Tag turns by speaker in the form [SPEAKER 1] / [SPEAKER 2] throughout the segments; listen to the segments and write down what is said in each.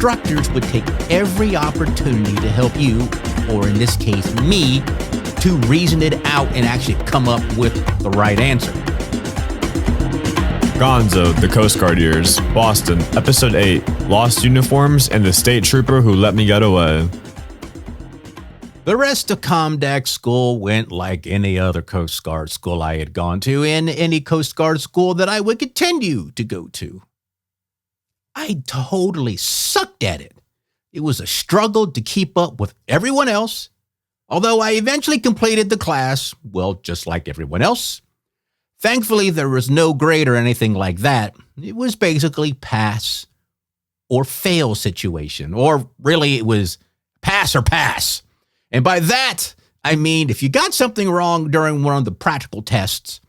[SPEAKER 1] instructors would take every opportunity to help you, or in this case, me, to reason it out and actually come up with the right answer.
[SPEAKER 2] Gonzo, the Coast Guard Years, Boston, Episode 8, Lost Uniforms and the State Trooper Who Let Me Get Away.
[SPEAKER 1] The rest of COMDAC School went like any other Coast Guard school I had gone to and any Coast Guard school that I would continue to go to. I totally sucked at it. It was a struggle to keep up with everyone else, although I eventually completed the class, well, just like everyone else. Thankfully, there was no grade or anything like that. It was basically pass or fail situation, or really it was pass or pass. And by that, I mean, if you got something wrong during one of the practical tests,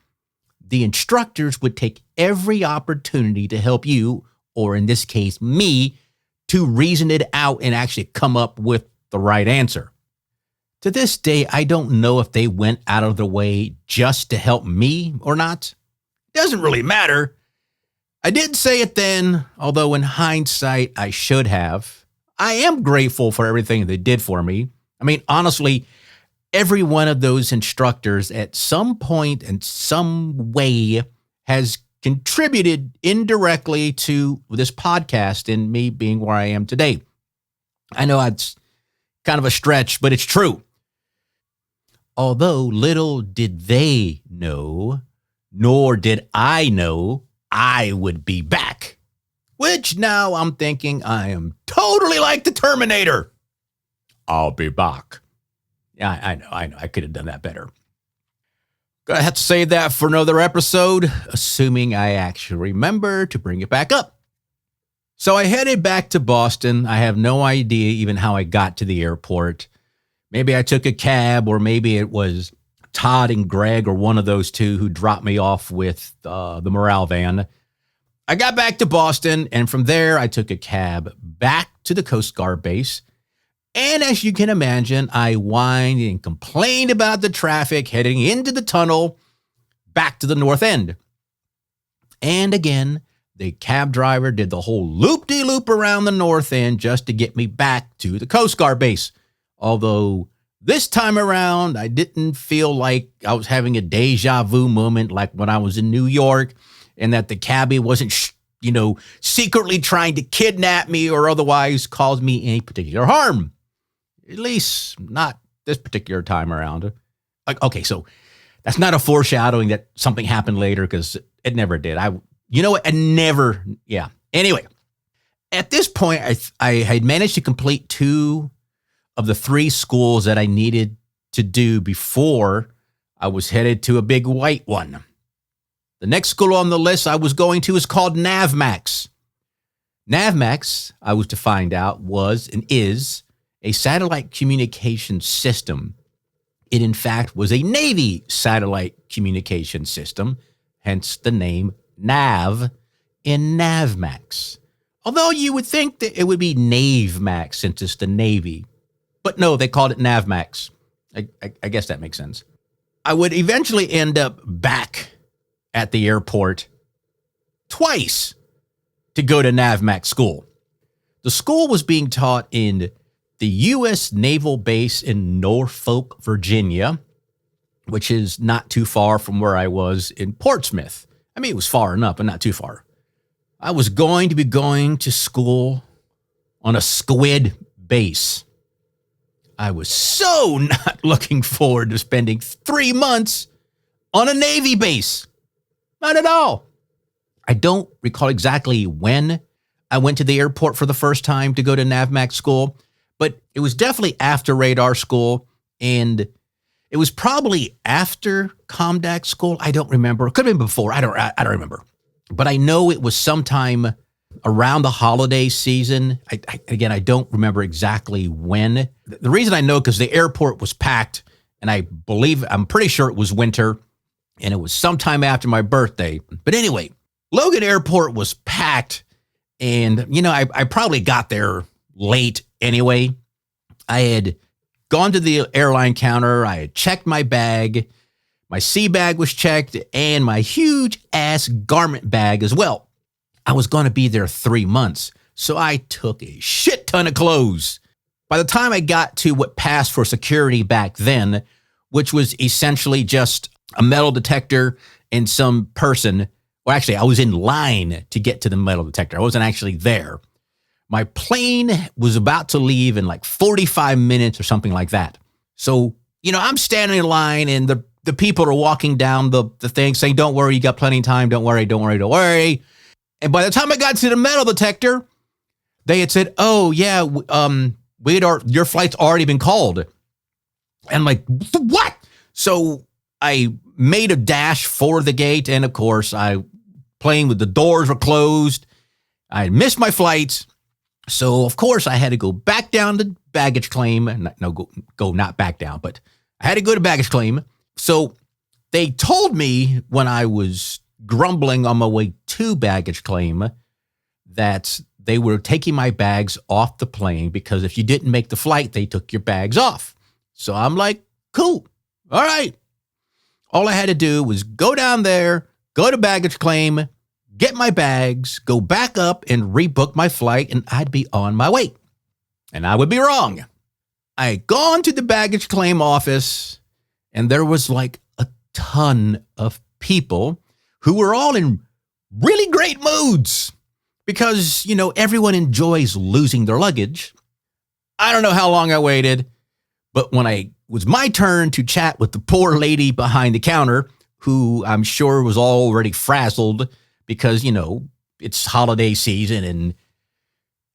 [SPEAKER 1] the instructors would take every opportunity to help you, or in this case, me, to reason it out and actually come up with the right answer. To this day, I don't know if they went out of their way just to help me or not. It doesn't really matter. I didn't say it then, although in hindsight, I should have. I am grateful for everything they did for me. I mean, honestly, every one of those instructors at some point in some way has contributed indirectly to this podcast and me being where I am today. I know it's kind of a stretch, but it's true. Although little did they know, nor did I know, I would be back. Which now I'm thinking I am totally like the Terminator. I'll be back. Yeah, I know. I could have done that better. Gonna have to save that for another episode, assuming I actually remember to bring it back up. So I headed back to Boston. I have no idea even how I got to the airport. Maybe I took a cab, or maybe it was Todd and Greg or one of those two who dropped me off with the morale van. I got back to Boston, and from there I took a cab back to the Coast Guard base. And as you can imagine, I whined and complained about the traffic heading into the tunnel back to the north end. And again, the cab driver did the whole loop-de-loop around the north end just to get me back to the Coast Guard base. Although this time around, I didn't feel like I was having a deja vu moment like when I was in New York, and that the cabbie wasn't, secretly trying to kidnap me or otherwise cause me any particular harm. At least not this particular time around. Okay, so that's not a foreshadowing that something happened later, because it never did. Anyway, at this point, I had managed to complete 2 of the 3 schools that I needed to do before I was headed to a big white one. The next school on the list I was going to is called NAVMACs. NAVMACs, I was to find out, was and is a satellite communication system. It, in fact, was a Navy satellite communication system, hence the name NAV in NAVMACs. Although you would think that it would be NAVMACs since it's the Navy. But no, they called it NAVMACs. I guess that makes sense. I would eventually end up back at the airport twice to go to NAVMAC school. The school was being taught in the U.S. Naval Base in Norfolk, Virginia, which is not too far from where I was in Portsmouth. I mean, it was far enough, but not too far. I was going to be going to school on a squid base. I was so not looking forward to spending 3 months on a Navy base. Not at all. I don't recall exactly when I went to the airport for the first time to go to NAVMAC school, but it was definitely after radar school, and it was probably after COMDAC school. I don't remember. It could have been before. I don't remember. But I know it was sometime around the holiday season. I don't remember exactly when. The reason I know, because the airport was packed, and I'm pretty sure it was winter, and it was sometime after my birthday. But anyway, Logan Airport was packed, and, I probably got there late anyway. I had gone to the airline counter. I had checked my bag. My sea bag was checked, and my huge ass garment bag as well. I was going to be there 3 months. So I took a shit ton of clothes. By the time I got to what passed for security back then, which was essentially just a metal detector and some person, well, actually, I was in line to get to the metal detector. I wasn't actually there. My plane was about to leave in like 45 minutes or something like that. So, I'm standing in line and the people are walking down the thing saying, don't worry, you got plenty of time. Don't worry, don't worry, don't worry. And by the time I got to the metal detector, they had said, oh, yeah, your flight's already been called. And I'm like, what? So I made a dash for the gate. And of course, plane with the doors were closed. I missed my flight. So of course I had to go back down to baggage claim. Not back down, but I had to go to baggage claim. So they told me when I was grumbling on my way to baggage claim that they were taking my bags off the plane because if you didn't make the flight, they took your bags off. So I'm like, cool. All right. All I had to do was go down there, go to baggage claim, get my bags, go back up and rebook my flight, and I'd be on my way. And I would be wrong. I had gone to the baggage claim office, and there was like a ton of people who were all in really great moods because, everyone enjoys losing their luggage. I don't know how long I waited, but when it was my turn to chat with the poor lady behind the counter, who I'm sure was already frazzled because, it's holiday season and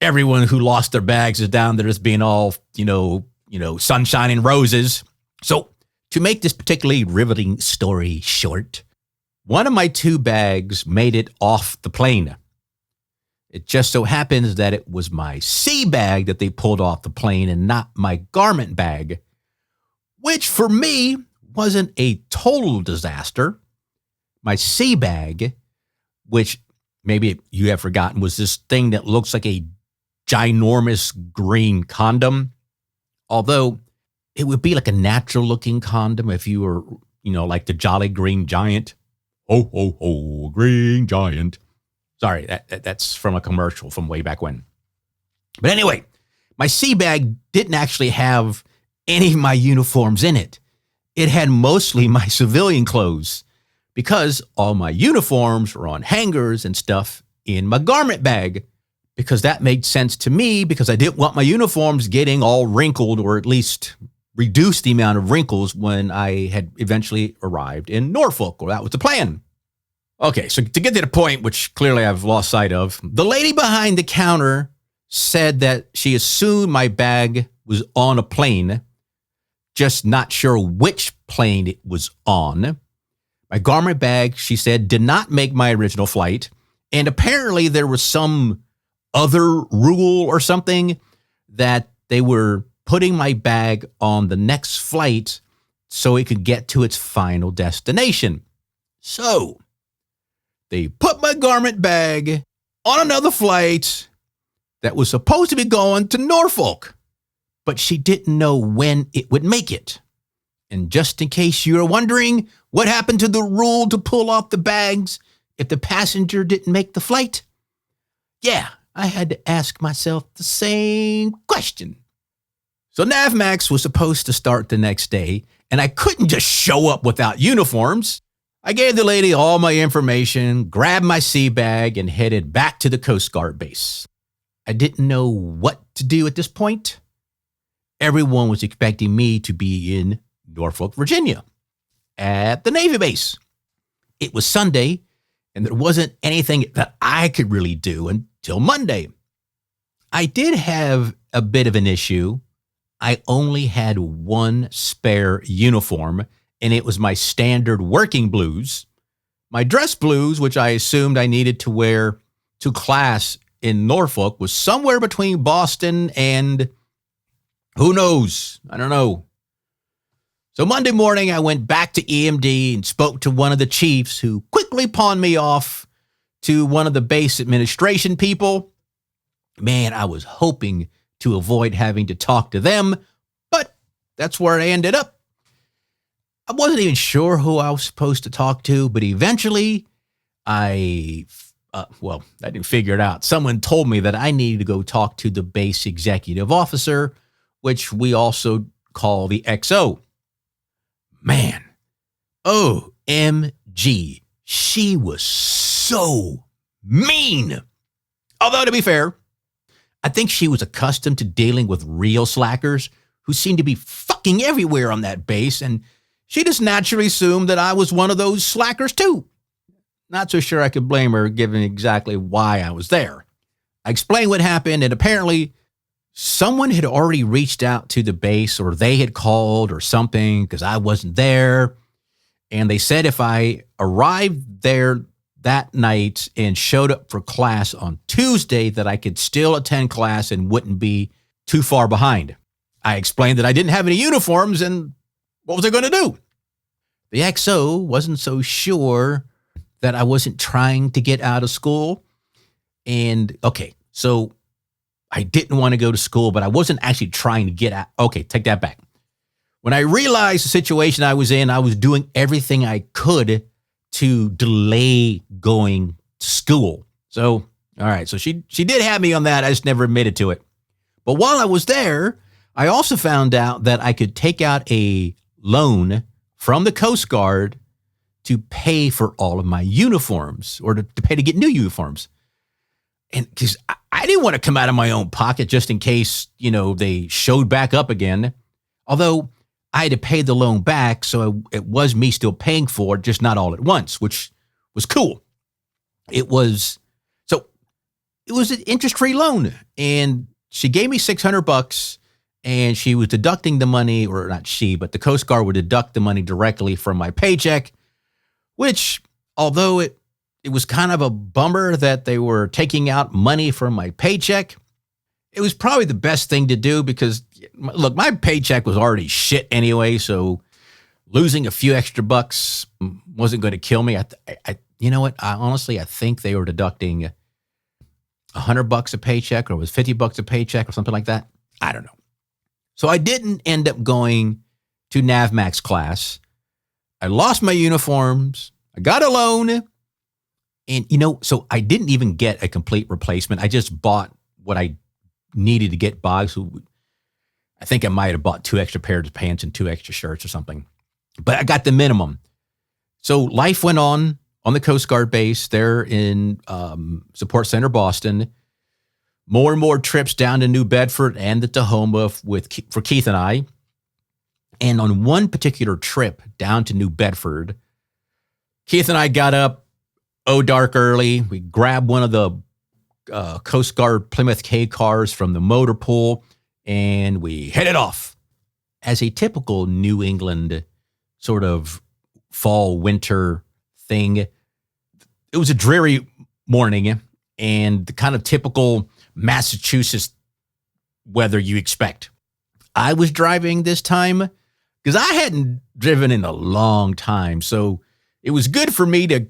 [SPEAKER 1] everyone who lost their bags is down there just being all, sunshine and roses. So to make this particularly riveting story short, one of my 2 bags made it off the plane. It just so happens that it was my C bag that they pulled off the plane and not my garment bag, which for me wasn't a total disaster. My C bag, which maybe you have forgotten, was this thing that looks like a ginormous green condom, although it would be like a natural looking condom if you were, like the Jolly Green Giant. Ho, ho, ho, Green Giant. Sorry, that's from a commercial from way back when. But anyway, my C bag didn't actually have any of my uniforms in it. It had mostly my civilian clothes because all my uniforms were on hangers and stuff in my garment bag, because that made sense to me because I didn't want my uniforms getting all wrinkled, or at least reduce the amount of wrinkles when I had eventually arrived in Norfolk, or that was the plan. Okay, so to get to the point, which clearly I've lost sight of, the lady behind the counter said that she assumed my bag was on a plane, just not sure which plane it was on. My garment bag, she said, did not make my original flight, and apparently there was some other rule or something that they were putting my bag on the next flight so it could get to its final destination. So they put my garment bag on another flight that was supposed to be going to Norfolk, but she didn't know when it would make it. And just in case you're wondering what happened to the rule to pull off the bags if the passenger didn't make the flight, yeah, I had to ask myself the same question. So NAVMACs was supposed to start the next day, and I couldn't just show up without uniforms. I gave the lady all my information, grabbed my sea bag, and headed back to the Coast Guard base. I didn't know what to do at this point. Everyone was expecting me to be in Norfolk, Virginia, at the Navy base. It was Sunday, and there wasn't anything that I could really do until Monday. I did have a bit of an issue. I only had 1 spare uniform, and it was my standard working blues. My dress blues, which I assumed I needed to wear to class in Norfolk, was somewhere between Boston and who knows? I don't know. So Monday morning, I went back to EMD and spoke to one of the chiefs, who quickly pawned me off to one of the base administration people. Man, I was hoping to avoid having to talk to them, but that's where I ended up. I wasn't even sure who I was supposed to talk to, but eventually I well, I didn't figure it out. Someone told me that I needed to go talk to the base executive officer, which we also call the XO. Man, OMG, she was so mean. Although, to be fair, I think she was accustomed to dealing with real slackers who seemed to be fucking everywhere on that base, and she just naturally assumed that I was one of those slackers too. Not so sure I could blame her, given exactly why I was there. I explained what happened, and apparently someone had already reached out to the base, or they had called or something, because I wasn't there. And they said if I arrived there that night and showed up for class on Tuesday, that I could still attend class and wouldn't be too far behind. I explained that I didn't have any uniforms, and what was I going to do? The XO wasn't so sure that I wasn't trying to get out of school. And okay, so I didn't want to go to school, but I wasn't actually trying to get out. Okay, take that back. When I realized the situation I was in, I was doing everything I could to delay going to school. So, all right, so she did have me on that. I just never admitted to it. But while I was there, I also found out that I could take out a loan from the Coast Guard to pay for all of my uniforms, or to pay to get new uniforms. And because I didn't want to come out of my own pocket just in case, they showed back up again. Although I had to pay the loan back, so it was me still paying for it, just not all at once, which was cool. It was an interest-free loan, and she gave me $600, and she was deducting the money, or not she, but the Coast Guard would deduct the money directly from my paycheck, which, although it was kind of a bummer that they were taking out money from my paycheck, it was probably the best thing to do because, look, my paycheck was already shit anyway, so losing a few extra bucks wasn't going to kill me. You know what? I think they were deducting $100 a paycheck, or it was $50 a paycheck or something like that. I don't know. So I didn't end up going to NAVMACs class. I lost my uniforms. I got a loan. And, so I didn't even get a complete replacement. I just bought what I needed to get by. So I think I might have bought 2 extra pairs of pants and 2 extra shirts or something. But I got the minimum. So life went on the Coast Guard base there in Support Center, Boston. More and more trips down to New Bedford and the Tahoma for Keith and I. And on one particular trip down to New Bedford, Keith and I got up dark early. We grabbed one of the Coast Guard Plymouth K cars from the motor pool, and we headed off. As a typical New England sort of fall, winter thing, it was a dreary morning and the kind of typical Massachusetts weather you expect. I was driving this time because I hadn't driven in a long time. So it was good for me to,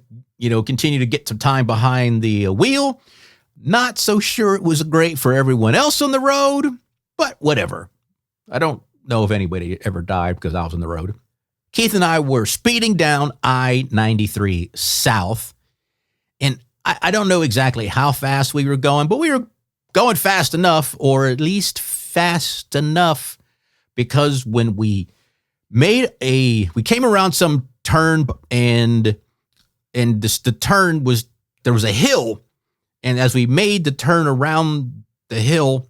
[SPEAKER 1] continue to get some time behind the wheel. Not so sure it was great for everyone else on the road, but whatever. I don't know if anybody ever died because I was on the road. Keith and I were speeding down I-93 south. And I don't know exactly how fast we were going, but we were going fast enough, or at least fast enough, because when we came around some turn, and the turn was, there was a hill. And as we made the turn around the hill,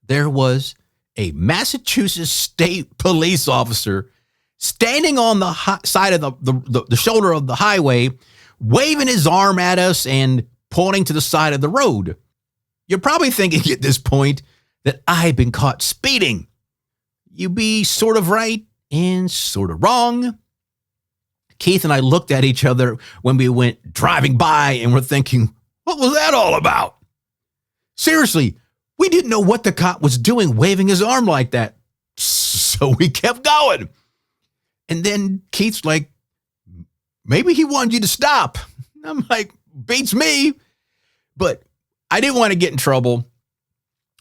[SPEAKER 1] there was a Massachusetts State Police officer standing on the side of the shoulder of the highway, waving his arm at us and pointing to the side of the road. You're probably thinking at this point that I've been caught speeding. You'd be sort of right and sort of wrong. Keith and I looked at each other when we went driving by, and we're thinking, what was that all about? Seriously, we didn't know what the cop was doing, waving his arm like that. So we kept going. And then Keith's like, maybe he wanted you to stop. I'm like, beats me. But I didn't want to get in trouble.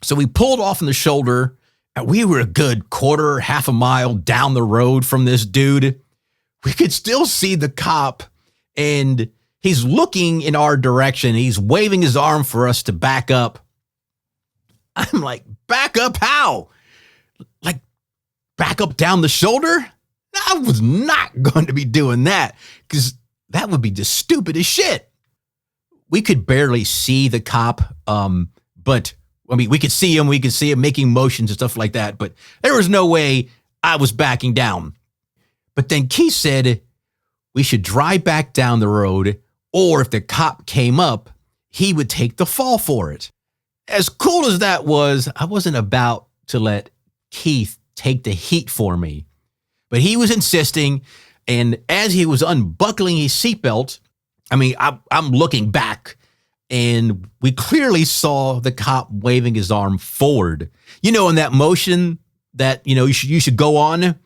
[SPEAKER 1] So we pulled off on the shoulder, and we were a good half a mile down the road from this dude. We could still see the cop, and He's looking in our direction. He's waving his arm for us to back up. I'm like, back up how? Like, back up down the shoulder? I was not going to be doing that because that would be just stupid as shit. We could barely see the cop, but I mean, we could see him making motions and stuff like that, but there was no way I was backing down. But then Keith said we should drive back down the road, or if the cop came up, he would take the fall for it. As cool as that was, I wasn't about to let Keith take the heat for me. But he was insisting, and as he was unbuckling his seatbelt, I mean, I'm looking back, and we clearly saw the cop waving his arm forward. You know, in that motion that, you know, you should go on.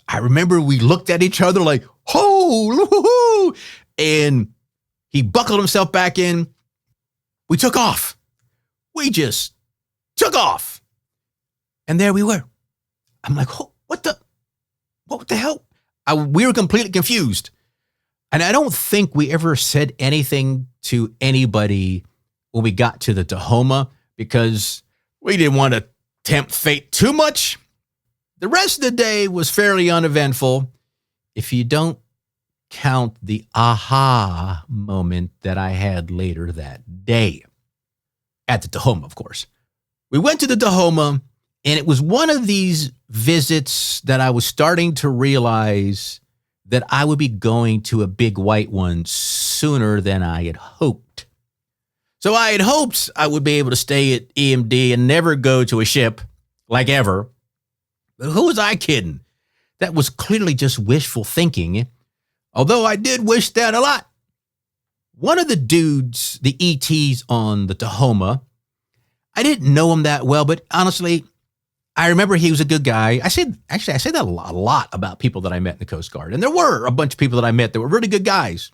[SPEAKER 1] I remember we looked at each other like, oh, and he buckled himself back in. We took off. We just took off. And there we were. I'm like, oh, what the hell? We were completely confused. And I don't think we ever said anything to anybody when we got to the Tahoma because we didn't want to tempt fate too much. The rest of the day was fairly uneventful if you don't count the aha moment that I had later that day. At the Tahoma, of course. We went to the Tahoma, and it was one of these visits that I was starting to realize that I would be going to a big white one sooner than I had hoped. So I had hoped I would be able to stay at EMD and never go to a ship, like ever. But who was I kidding? That was clearly just wishful thinking, although I did wish that a lot. One of the dudes, the ETs on the Tahoma, I didn't know him that well, but honestly, I remember he was a good guy. I say that a lot about people that I met in the Coast Guard. And there were a bunch of people that I met that were really good guys.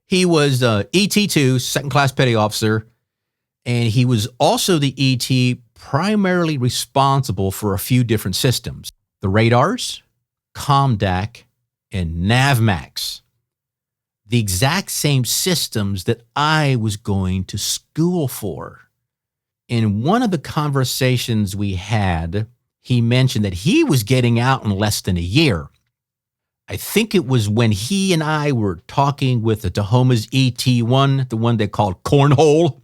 [SPEAKER 1] He was ET2, second class petty officer, and he was also the ET primarily responsible for a few different systems. The radars, COMDAC, and NAVMACs. The exact same systems that I was going to school for. In one of the conversations we had, he mentioned that he was getting out in less than a year. I think it was when he and I were talking with the Tahoma's ET1, the one they called Cornhole,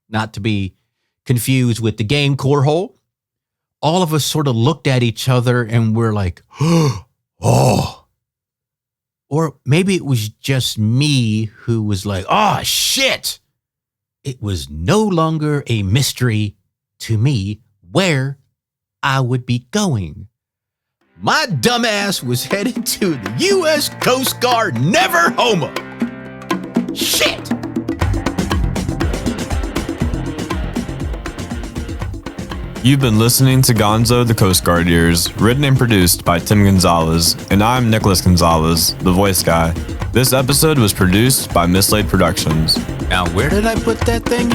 [SPEAKER 1] not to be confused with the game Cornhole. All of us sort of looked at each other and we're like, oh. Or maybe it was just me who was like, oh, shit. It was no longer a mystery to me where I would be going. My dumbass was headed to the U.S. Coast Guard NAVMAC. Shit.
[SPEAKER 2] You've been listening to Gonzo the Coast Guard Years, written and produced by Tim Gonzalez, and I'm Nicholas Gonzalez, the voice guy. This episode was produced by Mislaid Productions.
[SPEAKER 1] Now, where did I put that thing?